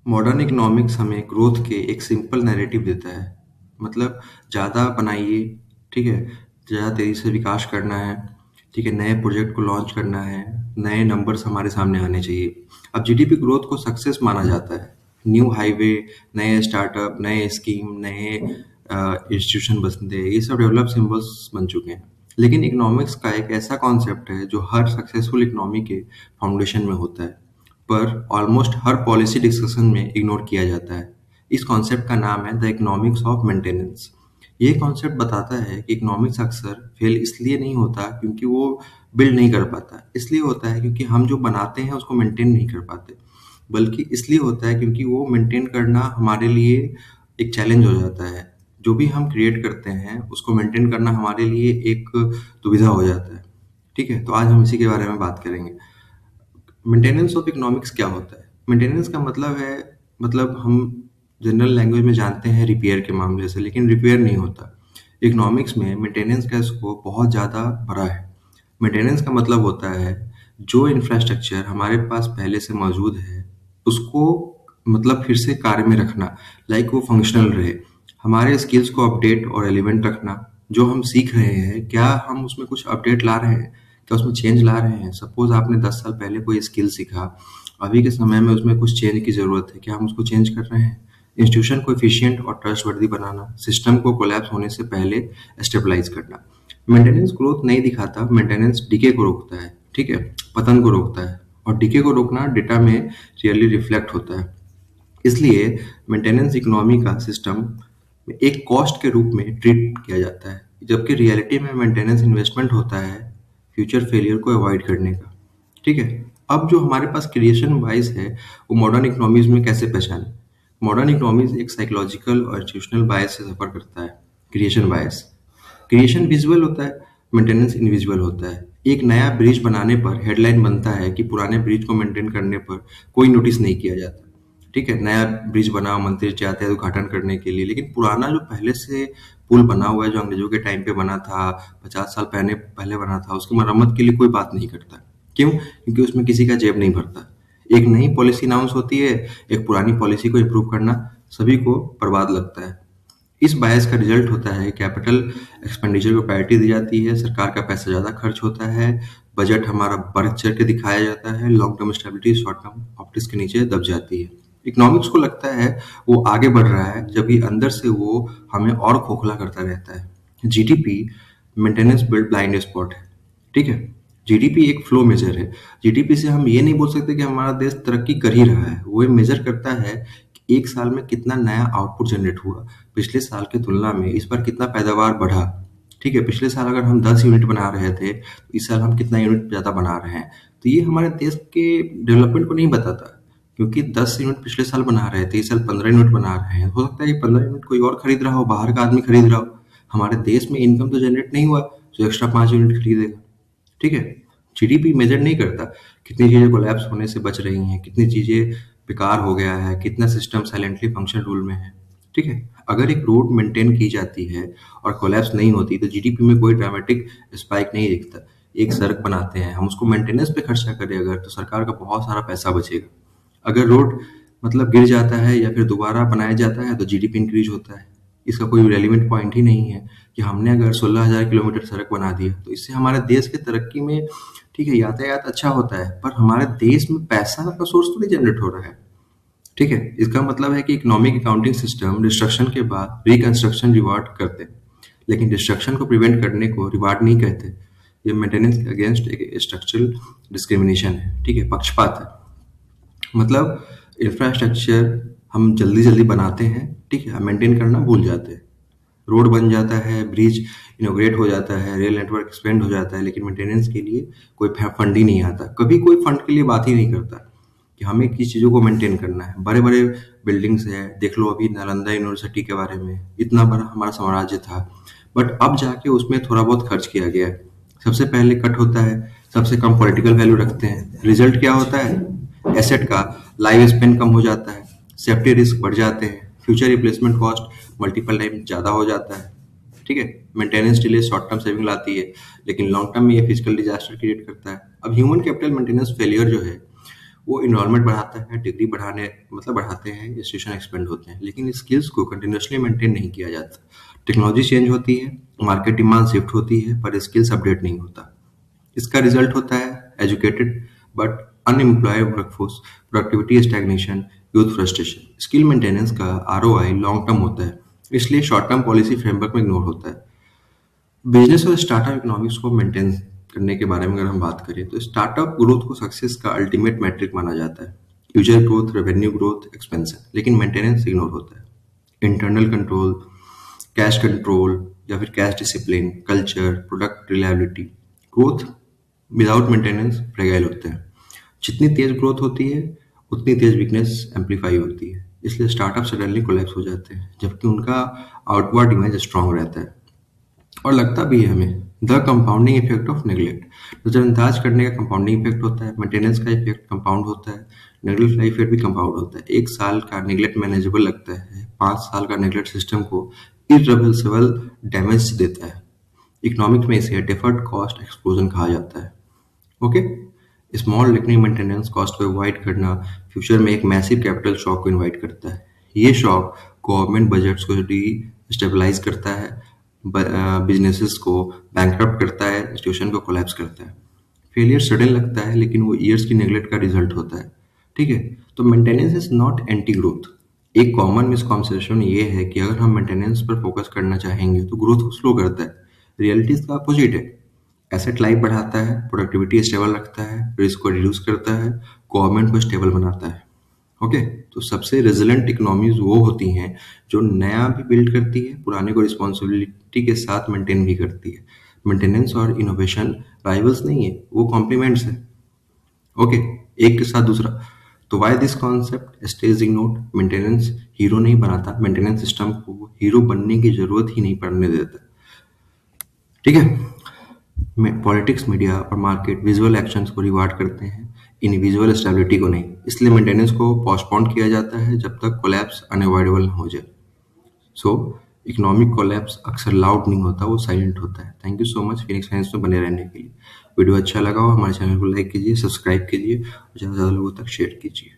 Modern economics हमें growth के एक सिंपल नैरेटिव देता है। मतलब ज़्यादा बनाइए, ठीक है? ज़्यादा तेज़ी से विकास करना है, ठीक है? नए प्रोजेक्ट को लॉन्च करना है, नए नंबर्स हमारे सामने आने चाहिए। अब जीडीपी ग्रोथ को सक्सेस माना जाता है। न्यू हाईवे, नए स्टार्टअप, नए स्कीम, नए इंस्टीट्यूशन बनते हैं, ये सब डेवलप सिंबल्स बन चुके हैं। लेकिन इकोनॉमिक्स का एक ऐसा कॉन्सेप्ट है जो हर सक्सेसफुल इकोनॉमी के फाउंडेशन में होता है, पर ऑलमोस्ट हर पॉलिसी डिस्कशन में इग्नोर किया जाता है। इस कॉन्सेप्ट का नाम है द इकोनॉमिक्स ऑफ मेंटेनेंस। ये कॉन्सेप्ट बताता है कि इकोनॉमिक्स अक्सर फेल इसलिए नहीं होता क्योंकि वो बिल्ड नहीं कर पाता, इसलिए होता है क्योंकि हम जो बनाते हैं उसको मेंटेन नहीं कर पाते, बल्कि इसलिए होता है क्योंकि वो मेंटेन करना हमारे लिए एक चैलेंज हो जाता है। जो भी हम क्रिएट करते हैं उसको मेंटेन करना हमारे लिए एक दुविधा हो जाता है। ठीक है, तो आज हम इसी के बारे में बात करेंगे। मेंटेनेंस ऑफ इकोनॉमिक्स क्या होता है? मेंटेनेंस का मतलब है, मतलब हम जनरल लैंग्वेज में जानते हैं रिपेयर के मामले से, लेकिन रिपेयर नहीं होता। इकोनॉमिक्स में मेंटेनेंस का स्कोप बहुत ज़्यादा बड़ा है। मेंटेनेंस का मतलब होता है जो इंफ्रास्ट्रक्चर हमारे पास पहले से मौजूद है उसको मतलब फिर से कार्य में रखना, लाइक वो फंक्शनल रहे। हमारे स्किल्स को अपडेट और एलिवेंट रखना। जो हम सीख रहे हैं क्या हम उसमें कुछ अपडेट ला रहे हैं, क्या उसमें चेंज ला रहे हैं? सपोज आपने 10 साल पहले कोई स्किल सीखा, अभी के समय में उसमें कुछ चेंज की ज़रूरत है, क्या हम उसको चेंज कर रहे हैं? इंस्टीट्यूशन को एफिशिएंट और ट्रस्टवर्दी बनाना, सिस्टम को कोलैप्स होने से पहले स्टेबलाइज करना। मेंटेनेंस ग्रोथ नहीं दिखाता, मेंटेनेंस डिके को रोकता है, ठीक है, पतन को रोकता है। और डिके को रोकना डेटा में रियली रिफ्लेक्ट होता है। इसलिए मेंटेनेंस इकोनॉमी का सिस्टम एक कॉस्ट के रूप में ट्रीट किया जाता है, जबकि रियलिटी में मेंटेनेंस इन्वेस्टमेंट होता है फ्यूचर फेलियर को अवॉइड करने का। ठीक है, अब जो हमारे पास क्रिएशन बायस है वो मॉडर्न इकोनॉमीज में कैसे पहचाने? मॉडर्न इकोनॉमीज एक साइकोलॉजिकल और इंस्टीट्यूशनल बायस से सफर करता है। क्रिएशन बायस, क्रिएशन विजुअल होता है, मेंटेनेंस इनविजुअल होता है। एक नया ब्रिज बनाने पर हेडलाइन बनता है कि पुराने ब्रिज को मेंटेन करने पर कोई नोटिस नहीं किया जाता। ठीक है, नया ब्रिज बना, मंत्री जाते हैं उद्घाटन करने के लिए, लेकिन पुराना जो पहले से पुल बना हुआ है जो अंग्रेजों के टाइम पे बना था, 50 साल पहले पहले बना था, उसकी मरम्मत के लिए कोई बात नहीं करता। क्यों? क्योंकि उसमें किसी का जेब नहीं भरता। एक नई पॉलिसी अनाउंस होती है, एक पुरानी पॉलिसी को इम्प्रूव करना सभी को बर्बाद लगता है। इस बायस का रिजल्ट होता है कैपिटल एक्सपेंडिचर को प्रायोरिटी दी जाती है, सरकार का पैसा ज़्यादा खर्च होता है, बजट हमारा बढ़ चढ़ के दिखाया जाता है, long term stability short term optics के नीचे दब जाती है। इकोनॉमिक्स को लगता है वो आगे बढ़ रहा है, जबकि अंदर से वो हमें और खोखला करता रहता है। GDP maintenance build blind spot है, ठीक है? जीडीपी एक फ्लो मेजर है। जीडीपी से हम ये नहीं बोल सकते कि हमारा देश तरक्की कर ही रहा है। वो ये मेजर करता है कि एक साल में कितना नया आउटपुट जनरेट हुआ, पिछले साल की तुलना में इस बार कितना पैदावार बढ़ा। ठीक है, पिछले साल अगर हम 10 यूनिट बना रहे थे तो इस साल हम कितना यूनिट ज़्यादा बना रहे हैं। तो ये हमारे देश के डेवलपमेंट को नहीं बताता, क्योंकि 10 यूनिट पिछले साल बना रहे थे, इस साल 15 यूनिट बना रहे हैं। हो सकता है कि 15 यूनिट कोई और खरीद रहा हो, बाहर का आदमी खरीद रहा हो। हमारे देश में इनकम तो जनरेट नहीं हुआ जो एक्स्ट्रा 5 यूनिट खरीदेगा। ठीक है, जीडीपी मेजर नहीं करता कितनी चीज़ें कोलैप्स होने से बच रही हैं, कितनी चीज़ें बेकार हो गया है, कितना सिस्टम साइलेंटली फंक्शन रूल में है। ठीक है, अगर एक रोड मेंटेन की जाती है और कोलैप्स नहीं होती तो जीडीपी में कोई ड्रामेटिक स्पाइक नहीं दिखता। एक सड़क बनाते हैं हम, उसको मेंटेनेंस पे खर्चा करें अगर, तो सरकार का बहुत सारा पैसा बचेगा। अगर रोड मतलब गिर जाता है या फिर दोबारा बनाया जाता है तो जीडीपी इंक्रीज होता है। इसका कोई रेलिवेंट पॉइंट ही नहीं है कि हमने अगर 16,000 किलोमीटर सड़क बना दिया तो इससे हमारे देश की तरक्की में, ठीक है, यातायात अच्छा होता है, पर हमारे देश में पैसा का सोर्स तो नहीं जनरेट हो रहा है। ठीक है, इसका मतलब है कि इकोनॉमिक अकाउंटिंग सिस्टम डिस्ट्रक्शन के बाद रिकंस्ट्रक्शन रिवार्ड करते हैं, लेकिन डिस्ट्रक्शन को प्रिवेंट करने को रिवार्ड नहीं कहते। ये मेंटेनेंस के अगेंस्ट एक स्ट्रक्चरल डिस्क्रिमिनेशन है, ठीक है, पक्षपात है। मतलब इंफ्रास्ट्रक्चर हम जल्दी जल्दी बनाते हैं, ठीक है, मेंटेन करना भूल जाते हैं। रोड बन जाता है, ब्रिज इनोग्रेट हो जाता है, रेल नेटवर्क एक्सपेंड हो जाता है, लेकिन मेंटेनेंस के लिए कोई फंड ही नहीं आता। कभी कोई फंड के लिए बात ही नहीं करता कि हमें किस चीज़ों को मेंटेन करना है। बड़े बड़े बिल्डिंग्स है, देख लो अभी नालंदा यूनिवर्सिटी के बारे में, इतना बड़ा हमारा साम्राज्य था, बट अब जाके उसमें थोड़ा बहुत खर्च किया गया है। सबसे पहले कट होता है, सबसे कम पॉलिटिकल वैल्यू रखते हैं। रिजल्ट क्या होता है? एसेट का लाइफ स्पेन कम हो जाता है, सेफ्टी रिस्क बढ़ जाते हैं, future replacement cost multiple time ज़्यादा हो जाता है। ठीक है, maintenance delay short term saving लाती है, लेकिन लॉन्ग टर्म में ये फिजिकल डिजास्टर क्रिएट करता है। अब ह्यूमन कैपिटल मेंटेनेंस फेलियर जो है वो इन्वॉल्वमेंट बढ़ाता है, डिग्री बढ़ाने मतलब बढ़ाते हैं, इंस्टीट्यूशन एक्सपेंड होते हैं, लेकिन स्किल्स को कंटिन्यूअसली मेंटेन नहीं किया जाता। टेक्नोलॉजी चेंज होती है, मार्केट डिमांड शिफ्ट होती है, पर स्किल्स अपडेट नहीं होता। इसका रिजल्ट होता है educated but unemployed workforce, productivity stagnation, youth frustration. Skill maintenance का आरओआई लॉन्ग टर्म होता है, इसलिए शॉर्ट टर्म पॉलिसी फ्रेमवर्क में इग्नोर होता है। बिजनेस और स्टार्टअप इकोनॉमिक्स को मेंटेन करने के बारे में अगर हम बात करें तो स्टार्टअप ग्रोथ को सक्सेस का अल्टीमेट मैट्रिक माना जाता है। User growth, revenue growth, expansion, लेकिन मेंटेनेंस इग्नोर होता है। इंटरनल कंट्रोल, कैश कंट्रोल या फिर cash discipline, culture, product reliability. Growth without maintenance fragile होते हैं। जितनी तेज ग्रोथ होती है उतनी तेज वीकनेस एम्पलीफाई होती है, इसलिए स्टार्टअप सडनली कोलैप्स हो जाते हैं जबकि उनका आउटवर्ड इमेज स्ट्रांग रहता है। और लगता भी है हमें the compounding effect of neglect. नजरअंदाज करने का कंपाउंडिंग इफेक्ट होता है, मेंटेनेंस का इफेक्ट कंपाउंड होता है, नेग्लेक्ट का इफेक्ट भी कंपाउंड होता है। 1 साल का नेग्लेक्ट मैनेजेबल लगता है, 5 साल का नेग्लेक्ट सिस्टम को इरिवर्सिबल डैमेज देता है। इकोनॉमिक्स में इसे डेफर्ड कॉस्ट एक्सप्लोजन कहा जाता है। ओके, स्मॉल लिकनिंग मेंटेनेंस कॉस्ट को अवॉइड करना फ्यूचर में एक मैसिव कैपिटल शॉक को इनवाइट करता है। ये शॉक गवर्नमेंट बजट्स को डी स्टेबलाइज करता है, बिजनेसेस को बैंकरप्ट करता है, इंस्टीट्यूशन को कोलैप्स करता है। फेलियर सडन लगता है लेकिन वो ईयर्स की नेगलेक्ट का रिजल्ट होता है। ठीक है, तो maintenance is not anti growth. एक कॉमन मिसकॉन्सेप्शन ये है कि अगर हम मेंटेनेंस पर फोकस करना चाहेंगे तो ग्रोथ को स्लो करता है। रियलिटी इसका अपोजिट है। एसेट लाइफ बढ़ाता है, प्रोडक्टिविटी स्टेबल रखता है, रिस्क को रिड्यूस करता है, गवर्नमेंट को स्टेबल बनाता है। ओके, तो सबसे रेजिलेंट इकोनॉमीज वो होती हैं जो नया भी बिल्ड करती है, पुराने को रिस्पॉन्सिबिलिटी के साथ मेंटेन भी करती है। मेंटेनेंस और इनोवेशन राइवल्स नहीं है, वो कॉम्प्लीमेंट्स है। ओके, एक के साथ दूसरा। तो why this concept stage ignored? Maintenance hero नहीं बनाता, मेंटेनेंस सिस्टम को हीरो बनने की जरूरत ही नहीं पड़ने देता। ठीक है, पॉलिटिक्स, मीडिया और मार्केट विजुअल एक्शंस को रिवार्ड करते हैं, इंडिविजुअल स्टेबिलिटी को नहीं। इसलिए मेंटेनेंस को पोस्टपोन किया जाता है जब तक कोलैप्स अनअवॉइडेबल हो जाए। सो इकोनॉमिक कोलैप्स अक्सर लाउड नहीं होता, वो साइलेंट होता है। Thank you so much Phoenix science में बने रहने के लिए। वीडियो अच्छा लगा हो हमारे चैनल को लाइक कीजिए, सब्सक्राइब कीजिए और ज़्यादा से ज़्यादा लोगों तक शेयर कीजिए।